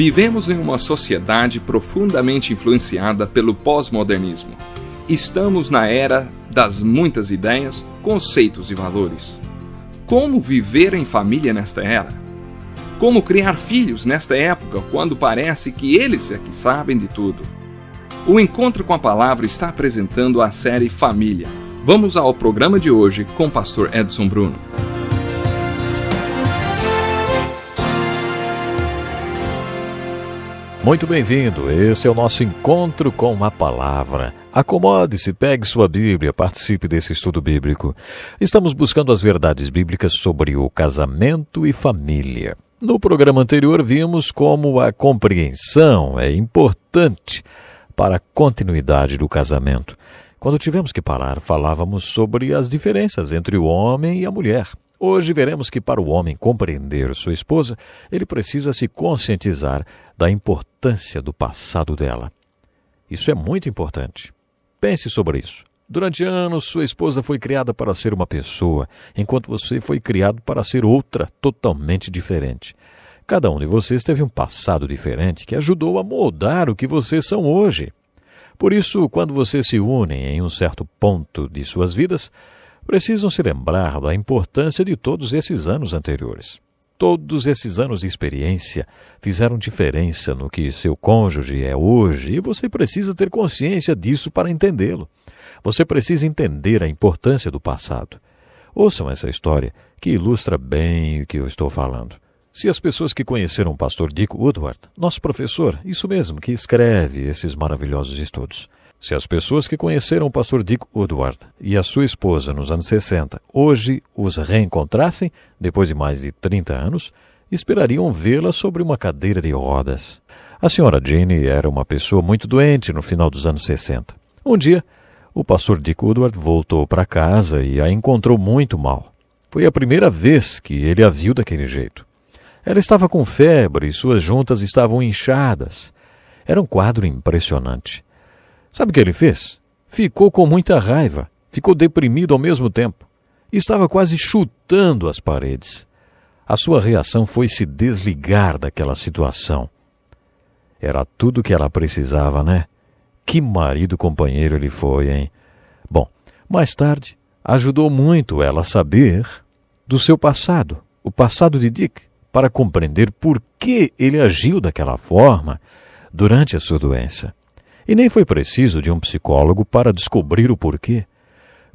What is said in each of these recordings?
Vivemos em uma sociedade profundamente influenciada pelo pós-modernismo. Estamos na era das muitas ideias, conceitos e valores. Como viver em família nesta era? Como criar filhos nesta época, quando parece que eles é que sabem de tudo? O Encontro com a Palavra está apresentando a série Família. Vamos ao programa de hoje com o pastor Edson Bruno. Muito bem-vindo, esse é o nosso Encontro com a Palavra. Acomode-se, pegue sua Bíblia, participe desse estudo bíblico. Estamos buscando as verdades bíblicas sobre o casamento e família. No programa anterior vimos como a compreensão é importante para a continuidade do casamento. Quando tivemos que parar, falávamos sobre as diferenças entre o homem e a mulher. Hoje veremos que para o homem compreender sua esposa, ele precisa se conscientizar da importância do passado dela. Isso é muito importante. Pense sobre isso. Durante anos, sua esposa foi criada para ser uma pessoa, enquanto você foi criado para ser outra, totalmente diferente. Cada um de vocês teve um passado diferente que ajudou a moldar o que vocês são hoje. Por isso, quando vocês se unem em um certo ponto de suas vidas, precisam se lembrar da importância de todos esses anos anteriores. Todos esses anos de experiência fizeram diferença no que seu cônjuge é hoje e você precisa ter consciência disso para entendê-lo. Você precisa entender a importância do passado. Ouçam essa história que ilustra bem o que eu estou falando. Se as pessoas que conheceram o pastor Dick Woodward, nosso professor, isso mesmo, que escreve esses maravilhosos estudos, se as pessoas que conheceram o pastor Dick Woodward e a sua esposa nos anos 60 hoje os reencontrassem, depois de mais de 30 anos, esperariam vê-la sobre uma cadeira de rodas. A senhora Jane era uma pessoa muito doente no final dos anos 60. Um dia, o pastor Dick Woodward voltou para casa e a encontrou muito mal. Foi a primeira vez que ele a viu daquele jeito. Ela estava com febre e suas juntas estavam inchadas. Era um quadro impressionante. Sabe o que ele fez? Ficou com muita raiva, ficou deprimido ao mesmo tempo. Estava quase chutando as paredes. A sua reação foi se desligar daquela situação. Era tudo o que ela precisava, né? Que marido companheiro ele foi, hein? Bom, mais tarde, ajudou muito ela a saber do seu passado, o passado de Dick, para compreender por que ele agiu daquela forma durante a sua doença. E nem foi preciso de um psicólogo para descobrir o porquê.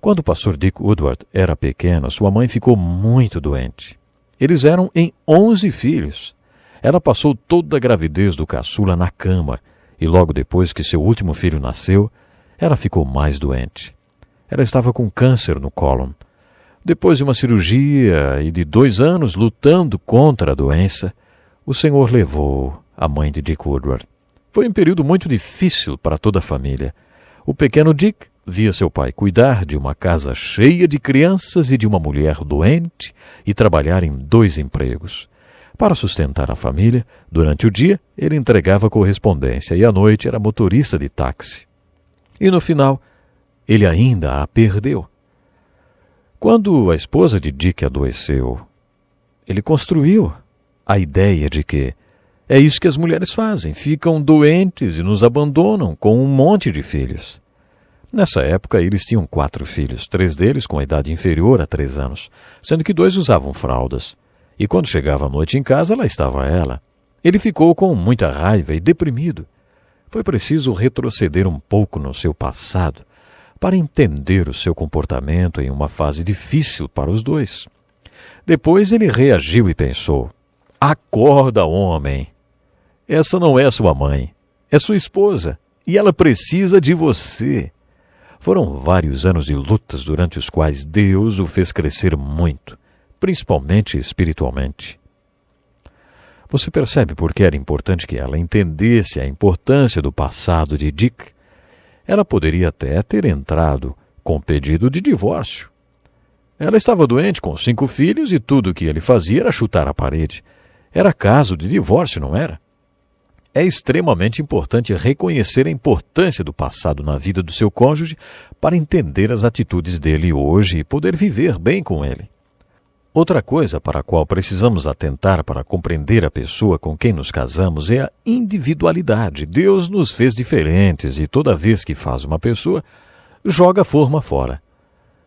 Quando o pastor Dick Woodward era pequeno, sua mãe ficou muito doente. Eles eram em 11 filhos. Ela passou toda a gravidez do caçula na cama, e logo depois que seu último filho nasceu, ela ficou mais doente. Ela estava com câncer no cólon. Depois de uma cirurgia e de 2 anos lutando contra a doença, o Senhor levou a mãe de Dick Woodward. Foi um período muito difícil para toda a família. O pequeno Dick via seu pai cuidar de uma casa cheia de crianças e de uma mulher doente e trabalhar em 2 empregos. Para sustentar a família, durante o dia ele entregava correspondência e à noite era motorista de táxi. E no final, ele ainda a perdeu. Quando a esposa de Dick adoeceu, ele construiu a ideia de que é isso que as mulheres fazem, ficam doentes e nos abandonam com um monte de filhos. Nessa época, eles tinham 4 filhos, 3 deles com a idade inferior a 3 anos, sendo que 2 usavam fraldas. E quando chegava a noite em casa, lá estava ela. Ele ficou com muita raiva e deprimido. Foi preciso retroceder um pouco no seu passado para entender o seu comportamento em uma fase difícil para os 2. Depois ele reagiu e pensou: acorda, homem! Essa não é sua mãe, é sua esposa, e ela precisa de você. Foram vários anos de lutas durante os quais Deus o fez crescer muito, principalmente espiritualmente. Você percebe por que era importante que ela entendesse a importância do passado de Dick? Ela poderia até ter entrado com pedido de divórcio. Ela estava doente com 5 filhos e tudo o que ele fazia era chutar a parede. Era caso de divórcio, não era? É extremamente importante reconhecer a importância do passado na vida do seu cônjuge para entender as atitudes dele hoje e poder viver bem com ele. Outra coisa para a qual precisamos atentar para compreender a pessoa com quem nos casamos é a individualidade. Deus nos fez diferentes e toda vez que faz uma pessoa, joga a forma fora.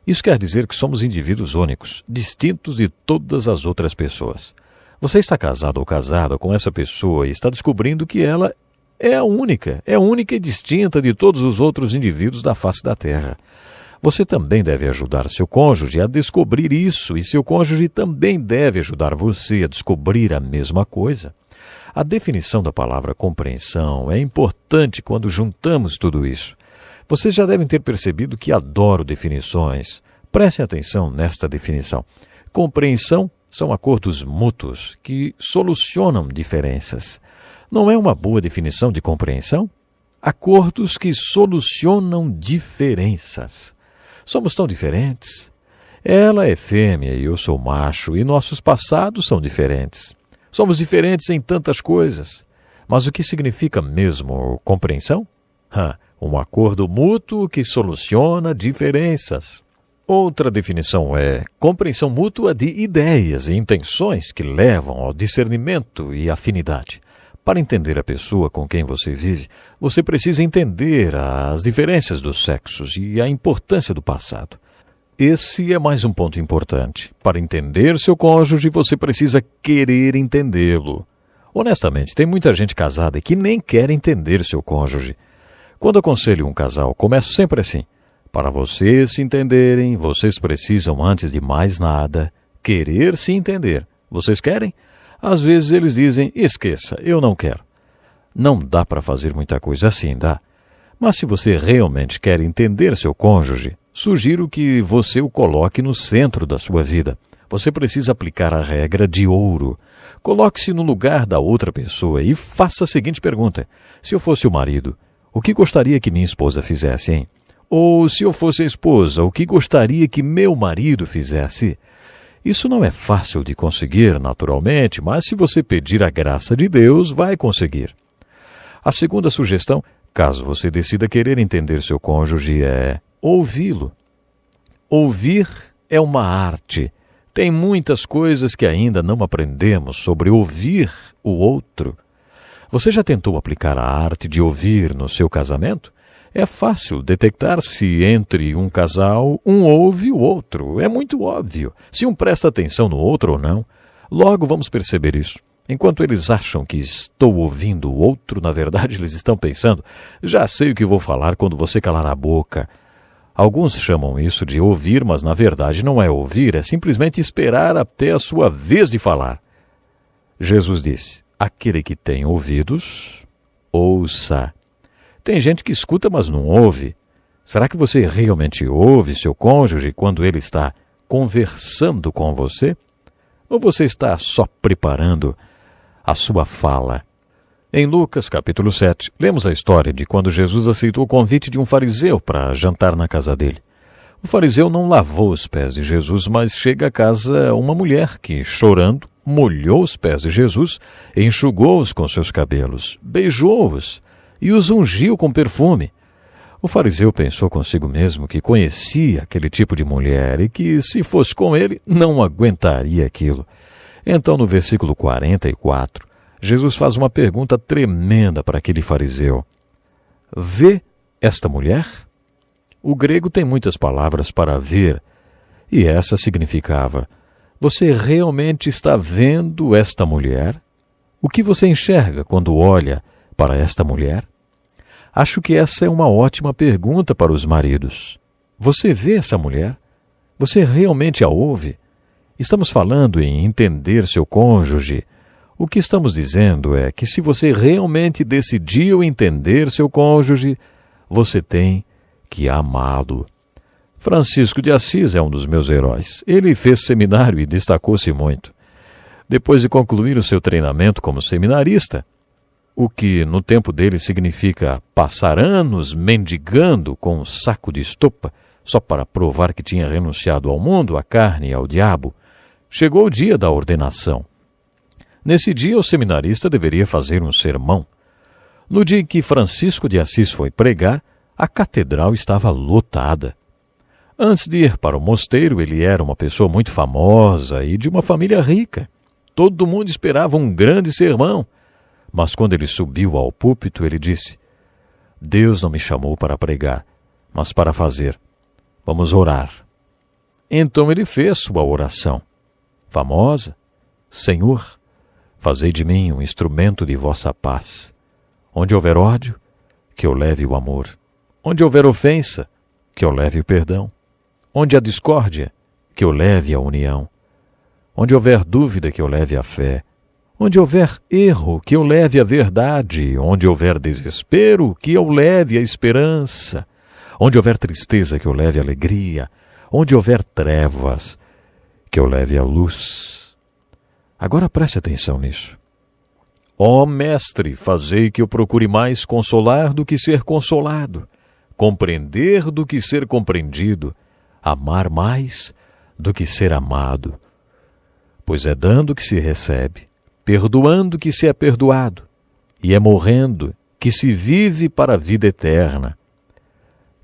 Isso quer dizer que somos indivíduos únicos, distintos de todas as outras pessoas. Você está casado ou casada com essa pessoa e está descobrindo que ela é única e distinta de todos os outros indivíduos da face da Terra. Você também deve ajudar seu cônjuge a descobrir isso e seu cônjuge também deve ajudar você a descobrir a mesma coisa. A definição da palavra compreensão é importante quando juntamos tudo isso. Vocês já devem ter percebido que adoro definições. Prestem atenção nesta definição. Compreensão são acordos mútuos que solucionam diferenças. Não é uma boa definição de compreensão? Acordos que solucionam diferenças. Somos tão diferentes. Ela é fêmea e eu sou macho, e nossos passados são diferentes. Somos diferentes em tantas coisas. Mas o que significa mesmo compreensão? Um acordo mútuo que soluciona diferenças. Outra definição é compreensão mútua de ideias e intenções que levam ao discernimento e afinidade. Para entender a pessoa com quem você vive, você precisa entender as diferenças dos sexos e a importância do passado. Esse é mais um ponto importante. Para entender seu cônjuge, você precisa querer entendê-lo. Honestamente, tem muita gente casada que nem quer entender seu cônjuge. Quando aconselho um casal, começo sempre assim. Para vocês se entenderem, vocês precisam, antes de mais nada, querer se entender. Vocês querem? Às vezes eles dizem, esqueça, eu não quero. Não dá para fazer muita coisa assim, dá? Mas se você realmente quer entender seu cônjuge, sugiro que você o coloque no centro da sua vida. Você precisa aplicar a regra de ouro. Coloque-se no lugar da outra pessoa e faça a seguinte pergunta. Se eu fosse o marido, o que gostaria que minha esposa fizesse, hein? Ou se eu fosse a esposa, o que gostaria que meu marido fizesse? Isso não é fácil de conseguir, naturalmente, mas se você pedir a graça de Deus, vai conseguir. A segunda sugestão, caso você decida querer entender seu cônjuge, é ouvi-lo. Ouvir é uma arte. Tem muitas coisas que ainda não aprendemos sobre ouvir o outro. Você já tentou aplicar a arte de ouvir no seu casamento? É fácil detectar se entre um casal um ouve o outro. É muito óbvio. Se um presta atenção no outro ou não, logo vamos perceber isso. Enquanto eles acham que estou ouvindo o outro, na verdade eles estão pensando, já sei o que vou falar quando você calar a boca. Alguns chamam isso de ouvir, mas na verdade não é ouvir, é simplesmente esperar até a sua vez de falar. Jesus disse, aquele que tem ouvidos, ouça. Tem gente que escuta, mas não ouve. Será que você realmente ouve seu cônjuge quando ele está conversando com você? Ou você está só preparando a sua fala? Em Lucas, capítulo 7, lemos a história de quando Jesus aceitou o convite de um fariseu para jantar na casa dele. O fariseu não lavou os pés de Jesus, mas chega a casa uma mulher que, chorando, molhou os pés de Jesus, enxugou-os com seus cabelos, beijou-os e os ungiu com perfume. O fariseu pensou consigo mesmo que conhecia aquele tipo de mulher e que, se fosse com ele, não aguentaria aquilo. Então, no versículo 44, Jesus faz uma pergunta tremenda para aquele fariseu. Vê esta mulher? O grego tem muitas palavras para ver, e essa significava, você realmente está vendo esta mulher? O que você enxerga quando olha para esta mulher? Acho que essa é uma ótima pergunta para os maridos. Você vê essa mulher? Você realmente a ouve? Estamos falando em entender seu cônjuge. O que estamos dizendo é que se você realmente decidiu entender seu cônjuge, você tem que amá-lo. Francisco de Assis é um dos meus heróis. Ele fez seminário e destacou-se muito. Depois de concluir o seu treinamento como seminarista, o que no tempo dele significa passar anos mendigando com um saco de estopa, só para provar que tinha renunciado ao mundo, à carne e ao diabo, chegou o dia da ordenação. Nesse dia, o seminarista deveria fazer um sermão. No dia em que Francisco de Assis foi pregar, a catedral estava lotada. Antes de ir para o mosteiro, ele era uma pessoa muito famosa e de uma família rica. Todo mundo esperava um grande sermão. Mas quando ele subiu ao púlpito, ele disse: Deus não me chamou para pregar, mas para fazer. Vamos orar. Então ele fez sua oração famosa: Senhor, fazei de mim um instrumento de vossa paz. Onde houver ódio, que eu leve o amor. Onde houver ofensa, que eu leve o perdão. Onde há discórdia, que eu leve a união. Onde houver dúvida, que eu leve a fé. Onde houver erro, que eu leve a verdade. Onde houver desespero, que eu leve a esperança. Onde houver tristeza, que eu leve a alegria. Onde houver trevas, que eu leve a luz. Agora preste atenção nisso. Ó Mestre, fazei que eu procure mais consolar do que ser consolado, compreender do que ser compreendido, amar mais do que ser amado. Pois é dando que se recebe, perdoando que se é perdoado, e é morrendo que se vive para a vida eterna.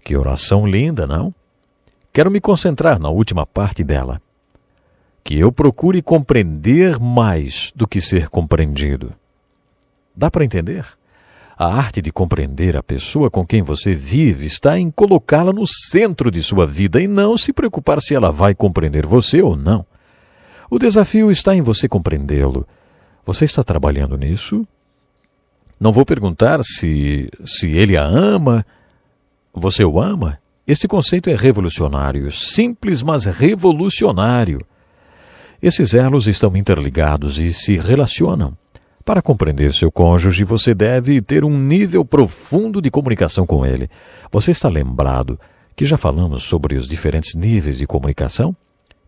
Que oração linda, não? Quero me concentrar na última parte dela. Que eu procure compreender mais do que ser compreendido. Dá para entender? A arte de compreender a pessoa com quem você vive está em colocá-la no centro de sua vida e não se preocupar se ela vai compreender você ou não. O desafio está em você compreendê-lo. Você está trabalhando nisso? Não vou perguntar se ele a ama. Você o ama? Esse conceito é revolucionário, simples, mas revolucionário. Esses elos estão interligados e se relacionam. Para compreender seu cônjuge, você deve ter um nível profundo de comunicação com ele. Você está lembrado que já falamos sobre os diferentes níveis de comunicação?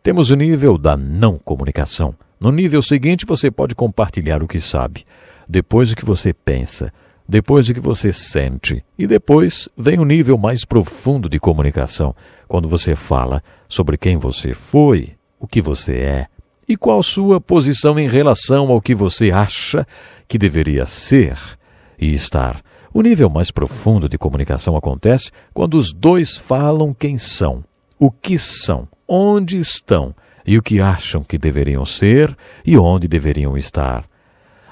Temos o nível da não comunicação. No nível seguinte, você pode compartilhar o que sabe, depois o que você pensa, depois o que você sente, e depois vem o nível mais profundo de comunicação, quando você fala sobre quem você foi, o que você é, e qual sua posição em relação ao que você acha que deveria ser e estar. O nível mais profundo de comunicação acontece quando os dois falam quem são, o que são, onde estão e o que acham que deveriam ser e onde deveriam estar.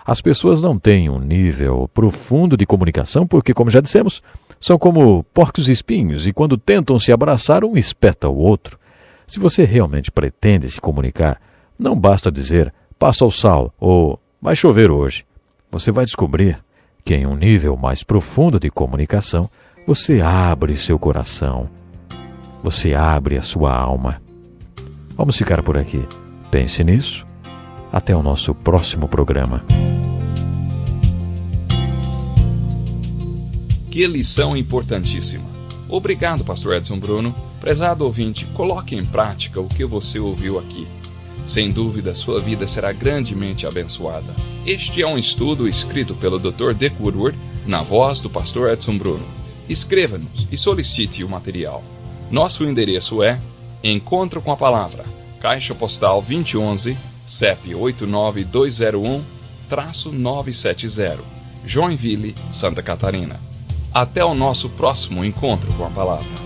As pessoas não têm um nível profundo de comunicação porque, como já dissemos, são como porcos espinhos e quando tentam se abraçar, um espeta o outro. Se você realmente pretende se comunicar, não basta dizer, passa o sal ou vai chover hoje. Você vai descobrir que em um nível mais profundo de comunicação, você abre seu coração, você abre a sua alma. Vamos ficar por aqui. Pense nisso. Até o nosso próximo programa. Que lição importantíssima. Obrigado, Pastor Edson Bruno. Prezado ouvinte, coloque em prática o que você ouviu aqui. Sem dúvida, sua vida será grandemente abençoada. Este é um estudo escrito pelo Dr. Dick Woodward, na voz do Pastor Edson Bruno. Escreva-nos e solicite o material. Nosso endereço é Encontro com a Palavra, Caixa Postal 2011, CEP 89201-970, Joinville, Santa Catarina. Até o nosso próximo Encontro com a Palavra.